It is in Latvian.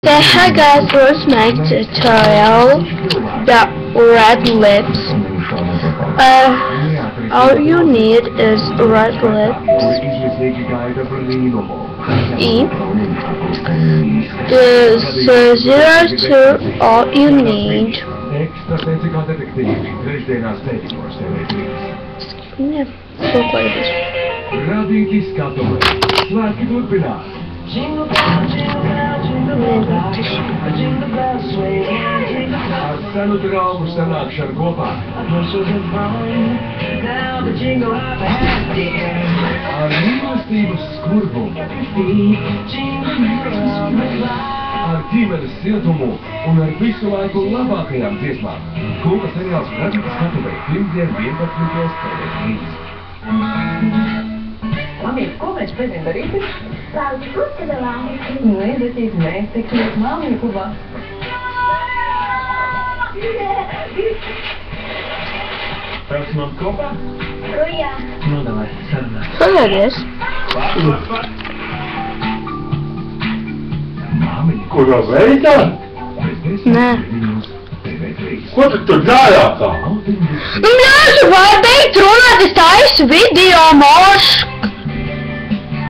So hi guys, let's make tutorial about red lips. All you need is red lips. The zeros to all you need. Jingle bell, jingle bell, jingle bell, jingle bell swing. Ar senu draugu sanākšanu kopā. Now the jingle hop happy. Ar mīlestības skurbumu. Ar ģimenes siltumu un ar visu laiku labākajām dziesmām. Kulta seriāls Radītas skatuvē pirmdien 11.3. Mamīt, ko mēs šodien darīsim? Lauzi kukurelāni. Nedaķīt, mēs tiksimies māmiņu klubā. Pēc man kopā? Jā. Nu, davai, sarunā. Paldies. Māmiņa. Ko vēl veidā? Nē. Ko tu tur dārā kā? Nē, vai beigt runāt, es taisu video, moš!